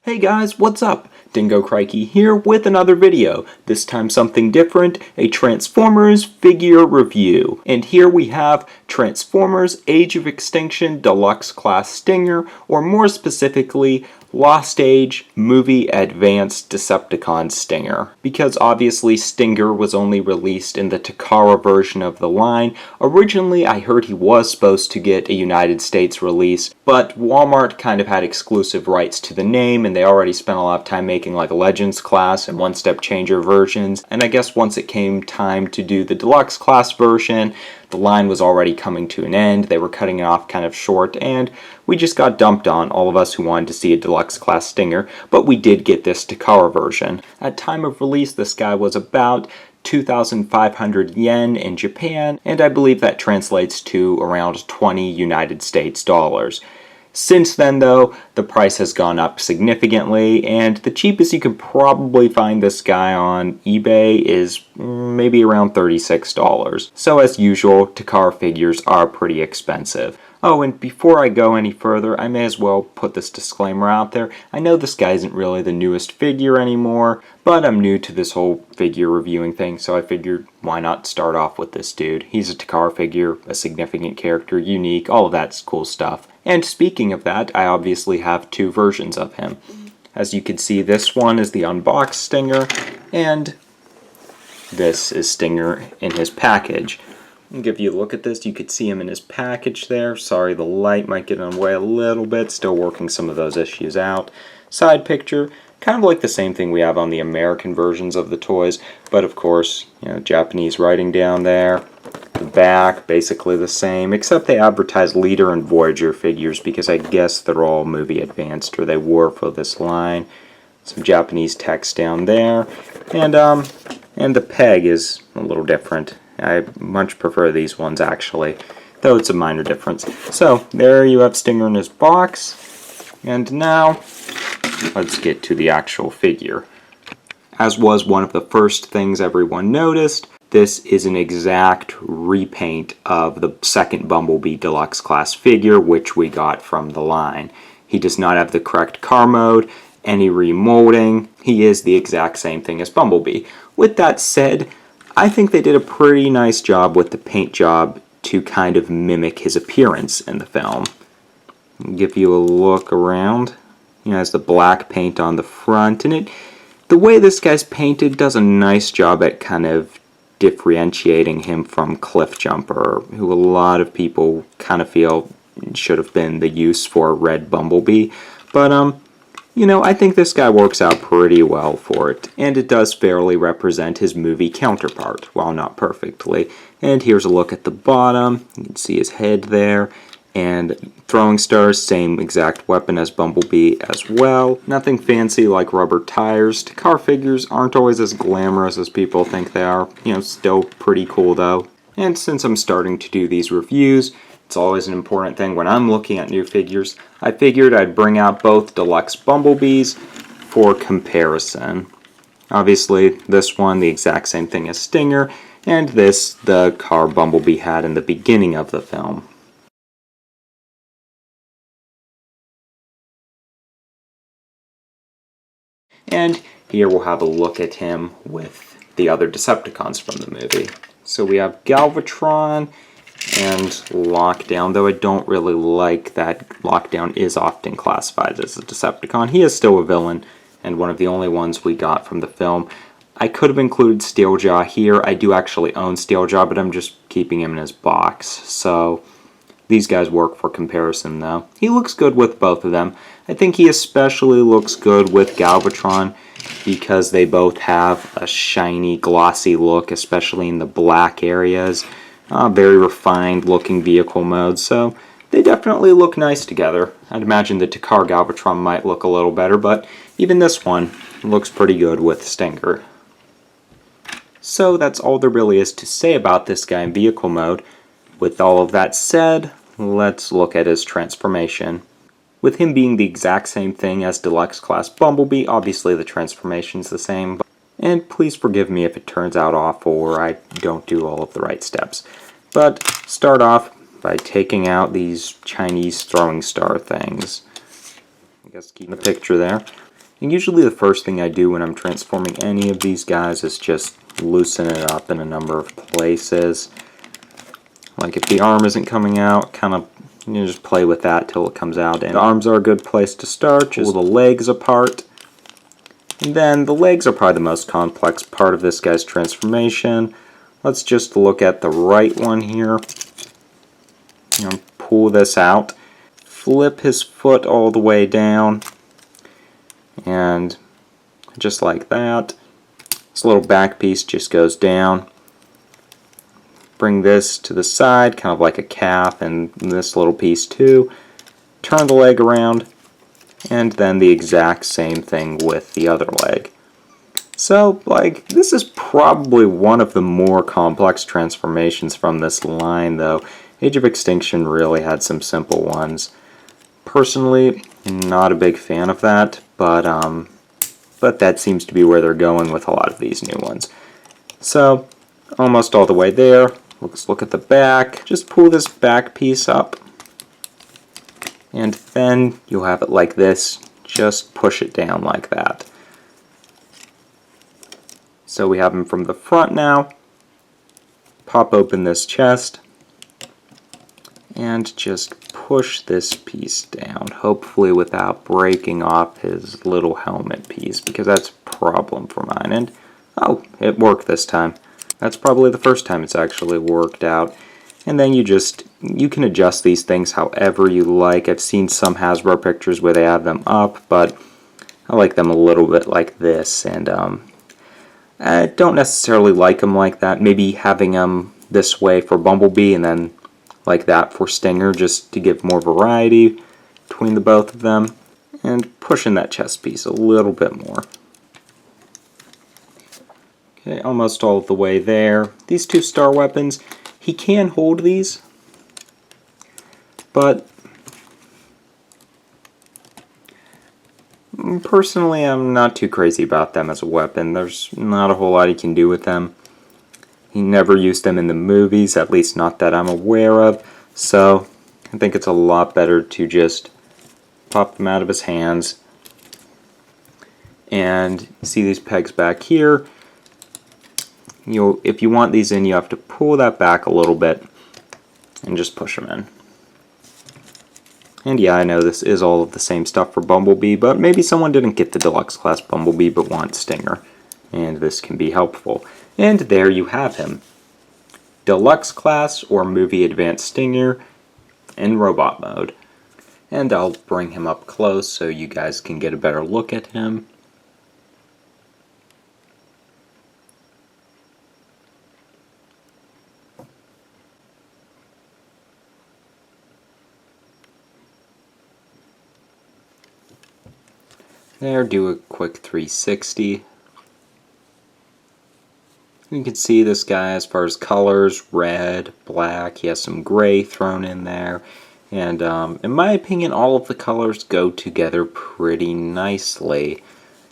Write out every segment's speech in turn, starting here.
Hey guys, what's up? Dingo Crikey here with another video. This time something different, a Transformers figure review. And here we have Transformers Age of Extinction Deluxe Class Stinger, or more specifically, Lost Age Movie Advanced Decepticon Stinger. Because obviously Stinger was only released in the Takara version of the line. Originally I heard he was supposed to get a United States release, but Walmart kind of had exclusive rights to the name, and they already spent a lot of time making like Legends class and one-step changer versions. And I guess once it came time to do the deluxe class version, the line was already coming to an end. They were cutting it off kind of short, and we just got dumped on, all of us who wanted to see a deluxe class Stinger, but we did get this Takara version. At time of release, this guy was about 2,500 yen in Japan, and I believe that translates to around 20 United States dollars. Since then, though, the price has gone up significantly, and the cheapest you could probably find this guy on eBay is maybe around $36. So as usual, Takara figures are pretty expensive. Oh, and before I go any further, I may as well put this disclaimer out there. I know this guy isn't really the newest figure anymore, but I'm new to this whole figure reviewing thing, so I figured why not start off with this dude. He's a Takara figure, a significant character, unique, all of that cool stuff. And speaking of that, I obviously have two versions of him. As you can see, this one is the unboxed Stinger, and this is Stinger in his package. I'll give you a look at this. You could see him in his package there. Sorry, the light might get in the way a little bit. Still working some of those issues out. Side picture, kind of like the same thing we have on the American versions of the toys, but of course, Japanese writing down there. The back, basically the same, except they advertise Leader and Voyager figures because I guess they're all movie advanced, or they were for this line. Some Japanese text down there, and the peg is a little different. I much prefer these ones actually, though it's a minor difference. So there you have Stinger in his box, and now let's get to the actual figure. As was one of the first things everyone noticed, this is an exact repaint of the second Bumblebee Deluxe Class figure, which we got from the line. He does not have the correct car mode, any remolding. He is the exact same thing as Bumblebee. With that said, I think they did a pretty nice job with the paint job to kind of mimic his appearance in the film. I'll give you a look around. He has the black paint on the front, and the way this guy's painted does a nice job at kind of differentiating him from Cliffjumper, who a lot of people kind of feel should have been the use for Red Bumblebee. But, I think this guy works out pretty well for it, and it does fairly represent his movie counterpart, while not perfectly. And here's a look at the bottom. You can see his head there, and throwing stars, same exact weapon as Bumblebee as well. Nothing fancy like rubber tires. Takara figures aren't always as glamorous as people think they are. Still pretty cool though. And since I'm starting to do these reviews, it's always an important thing when I'm looking at new figures. I figured I'd bring out both deluxe Bumblebees for comparison. Obviously, this one, the exact same thing as Stinger, and this, the car Bumblebee had in the beginning of the film. And here we'll have a look at him with the other Decepticons from the movie. So we have Galvatron and Lockdown, though I don't really like that Lockdown is often classified as a Decepticon. He is still a villain, and one of the only ones we got from the film. I could have included Steeljaw here. I do actually own Steeljaw, but I'm just keeping him in his box. So these guys work for comparison, though. He looks good with both of them. I think he especially looks good with Galvatron because they both have a shiny, glossy look, especially in the black areas. Very refined looking vehicle mode, so they definitely look nice together. I'd imagine the Takara Galvatron might look a little better, but even this one looks pretty good with Stinger. So that's all there really is to say about this guy in vehicle mode. With all of that said, let's look at his transformation. With him being the exact same thing as Deluxe Class Bumblebee, obviously the transformation's the same, and please forgive me if it turns out awful or I don't do all of the right steps. But start off by taking out these Chinese throwing star things. I guess keep the picture there. And usually the first thing I do when I'm transforming any of these guys is just loosen it up in a number of places. Like if the arm isn't coming out, kind of just play with that till it comes out. And the arms are a good place to start. Just pull the legs apart. And then the legs are probably the most complex part of this guy's transformation. Let's just look at the right one here. Pull this out. Flip his foot all the way down. And just like that. This little back piece just goes down. Bring this to the side, kind of like a calf, and this little piece too. Turn the leg around, and then the exact same thing with the other leg. So, like, this is probably one of the more complex transformations from this line, though. Age of Extinction really had some simple ones. Personally, not a big fan of that, but that seems to be where they're going with a lot of these new ones. So, almost all the way there. Let's look at the back. Just pull this back piece up, and then you'll have it like this. Just push it down like that. So we have him from the front now. Pop open this chest, and just push this piece down, hopefully without breaking off his little helmet piece, because that's a problem for mine. And oh, it worked this time. That's probably the first time it's actually worked out. And then you can adjust these things however you like. I've seen some Hasbro pictures where they have them up, but I like them a little bit like this. And I don't necessarily like them like that. Maybe having them this way for Bumblebee and then like that for Stinger, just to give more variety between the both of them. And pushing that chest piece a little bit more. Okay, almost all the way there. These two star weapons, he can hold these, but personally I'm not too crazy about them as a weapon. There's not a whole lot he can do with them. He never used them in the movies, at least not that I'm aware of, so I think it's a lot better to just pop them out of his hands. And see these pegs back here. If you want these in, you have to pull that back a little bit and just push them in. And yeah, I know this is all of the same stuff for Bumblebee, but maybe someone didn't get the deluxe class Bumblebee but wants Stinger, and this can be helpful. And there you have him. Deluxe class or movie advanced Stinger in robot mode. And I'll bring him up close so you guys can get a better look at him. There, do a quick 360. You can see this guy as far as colors, red, black, he has some gray thrown in there. And in my opinion, all of the colors go together pretty nicely.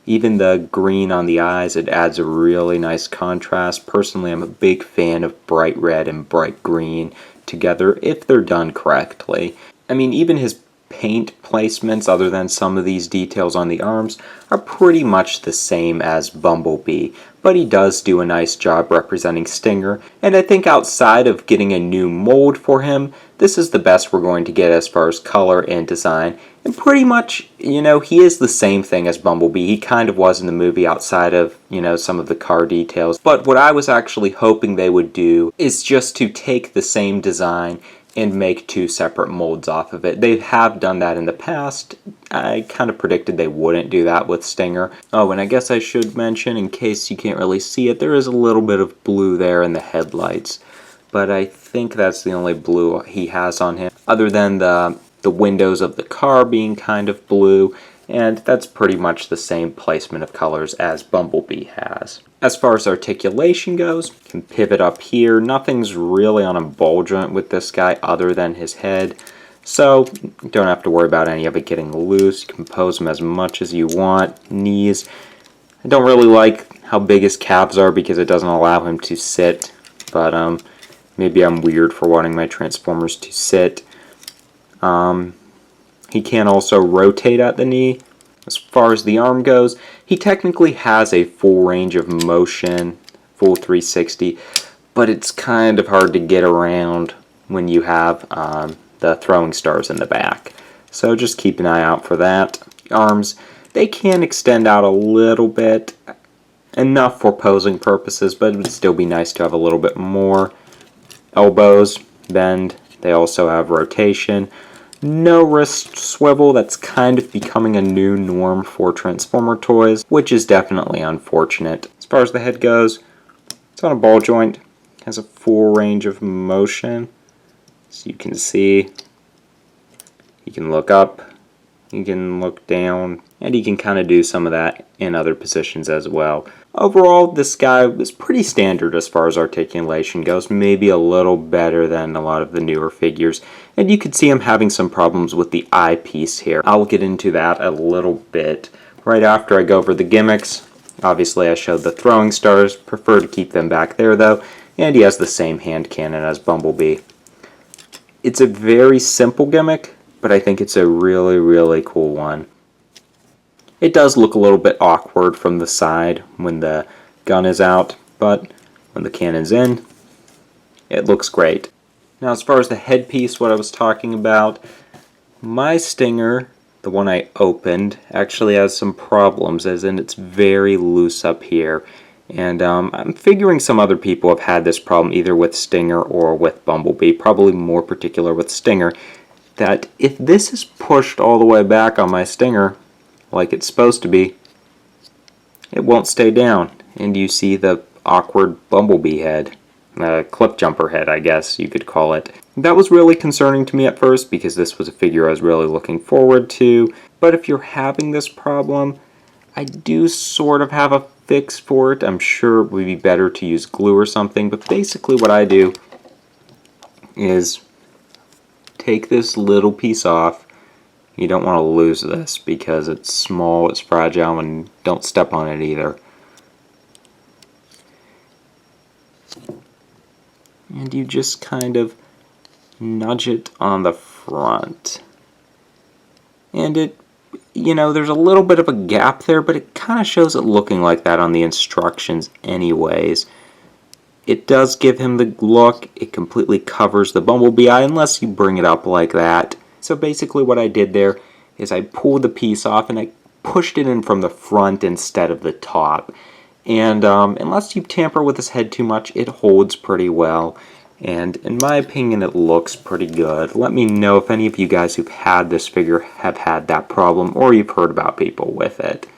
Even the green on the eyes, it adds a really nice contrast. Personally, I'm a big fan of bright red and bright green together if they're done correctly. I mean, even his paint placements, other than some of these details on the arms, are pretty much the same as Bumblebee, but he does do a nice job representing Stinger, and I think outside of getting a new mold for him, this is the best we're going to get as far as color and design. And pretty much, he is the same thing as Bumblebee. He kind of was in the movie outside of, some of the car details. But what I was actually hoping they would do is just to take the same design and make two separate molds off of it. They have done that in the past. I kind of predicted they wouldn't do that with Stinger. Oh, and I guess I should mention, in case you can't really see it, there is a little bit of blue there in the headlights. But I think that's the only blue he has on him, other than the windows of the car being kind of blue, and that's pretty much the same placement of colors as Bumblebee has. As far as articulation goes, you can pivot up here. Nothing's really on a ball joint with this guy other than his head, so you don't have to worry about any of it getting loose. You can pose him as much as you want. Knees, I don't really like how big his calves are because it doesn't allow him to sit, but maybe I'm weird for wanting my Transformers to sit. He can also rotate at the knee. As far as the arm goes, he technically has a full range of motion, full 360, but it's kind of hard to get around when you have the throwing stars in the back. So just keep an eye out for that. Arms, they can extend out a little bit, enough for posing purposes, but it would still be nice to have a little bit more. Elbows bend, they also have rotation. No wrist swivel, that's kind of becoming a new norm for Transformer toys, which is definitely unfortunate. As far as the head goes, it's on a ball joint, has a full range of motion. So you can see, you can look up, you can look down, and you can kind of do some of that in other positions as well. Overall, this guy was pretty standard as far as articulation goes, maybe a little better than a lot of the newer figures. And you could see him having some problems with the eyepiece here. I'll get into that a little bit right after I go over the gimmicks. Obviously, I showed the throwing stars, prefer to keep them back there though, and he has the same hand cannon as Bumblebee. It's a very simple gimmick, but I think it's a really, really cool one. It does look a little bit awkward from the side when the gun is out, but when the cannon's in, it looks great. Now, as far as the headpiece, what I was talking about, my Stinger, the one I opened, actually has some problems, as in it's very loose up here. And I'm figuring some other people have had this problem either with Stinger or with Bumblebee, probably more particular with Stinger, that if this is pushed all the way back on my Stinger, like it's supposed to be, it won't stay down. And you see the awkward Bumblebee head. Clip jumper head, I guess you could call it. That was really concerning to me at first because this was a figure I was really looking forward to. But if you're having this problem, I do sort of have a fix for it. I'm sure it would be better to use glue or something, but basically what I do is take this little piece off. You don't want to lose this because it's small, it's fragile, and don't step on it either. And you just kind of nudge it on the front. And it, you know, there's a little bit of a gap there, but it kind of shows it looking like that on the instructions anyways. It does give him the look. It completely covers the Bumblebee eye unless you bring it up like that. So basically what I did there is I pulled the piece off and I pushed it in from the front instead of the top. And unless you tamper with his head too much, it holds pretty well. And in my opinion, it looks pretty good. Let me know if any of you guys who've had this figure have had that problem or you've heard about people with it.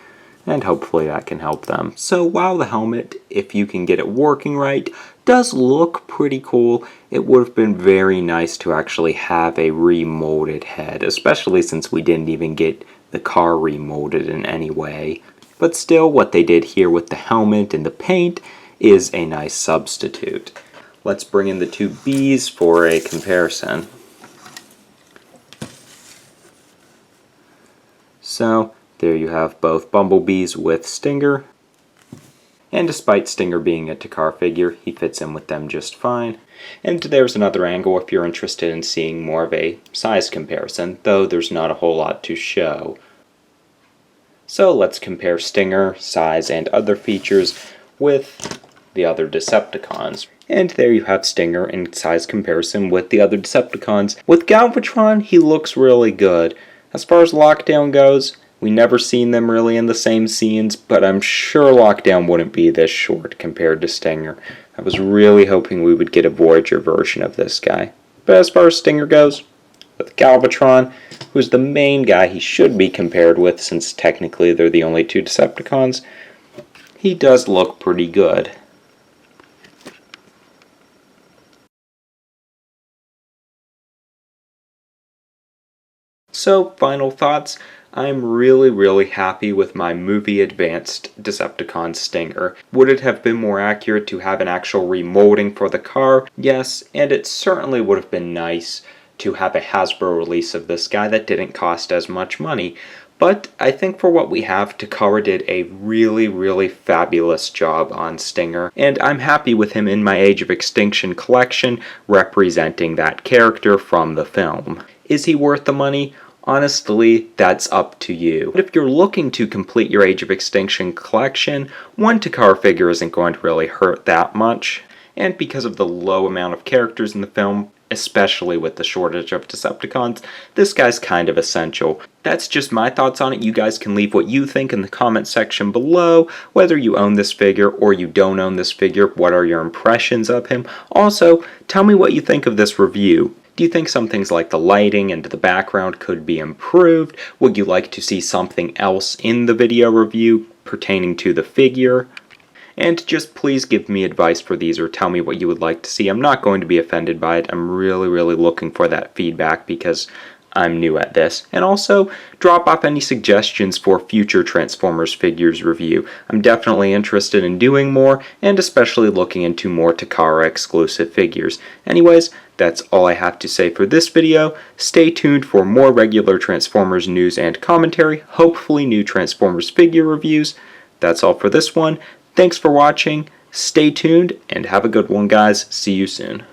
And hopefully that can help them. So while the helmet, if you can get it working right, does look pretty cool, it would have been very nice to actually have a remolded head, especially since we didn't even get the car remolded in any way. But still, what they did here with the helmet and the paint is a nice substitute. Let's bring in the two Bs for a comparison. So, there you have both Bumblebees with Stinger. And despite Stinger being a Takara figure, he fits in with them just fine. And there's another angle if you're interested in seeing more of a size comparison, though there's not a whole lot to show. So let's compare Stinger, size, and other features with the other Decepticons. And there you have Stinger in size comparison with the other Decepticons. With Galvatron, he looks really good. As far as Lockdown goes, we never seen them really in the same scenes, but I'm sure Lockdown wouldn't be this short compared to Stinger. I was really hoping we would get a Voyager version of this guy. But as far as Stinger goes, with Galvatron, who's the main guy he should be compared with since technically they're the only two Decepticons, he does look pretty good. So, final thoughts. I'm really happy with my movie advanced Decepticon Stinger. Would it have been more accurate to have an actual remolding for the car? Yes, and it certainly would have been nice to have a Hasbro release of this guy that didn't cost as much money. But I think for what we have, Takara did a really fabulous job on Stinger, and I'm happy with him in my Age of Extinction collection representing that character from the film. Is he worth the money? Honestly, that's up to you. But if you're looking to complete your Age of Extinction collection, one Takara figure isn't going to really hurt that much. And because of the low amount of characters in the film, especially with the shortage of Decepticons, this guy's kind of essential. That's just my thoughts on it. You guys can leave what you think in the comment section below, whether you own this figure or you don't own this figure. What are your impressions of him? Also, tell me what you think of this review. Do you think some things like the lighting and the background could be improved? Would you like to see something else in the video review pertaining to the figure? And just please give me advice for these or tell me what you would like to see. I'm not going to be offended by it. I'm really looking for that feedback because I'm new at this. And also, drop off any suggestions for future Transformers figures review. I'm definitely interested in doing more, and especially looking into more Takara exclusive figures. Anyways, that's all I have to say for this video. Stay tuned for more regular Transformers news and commentary, hopefully new Transformers figure reviews. That's all for this one. Thanks for watching, stay tuned, and have a good one, guys. See you soon.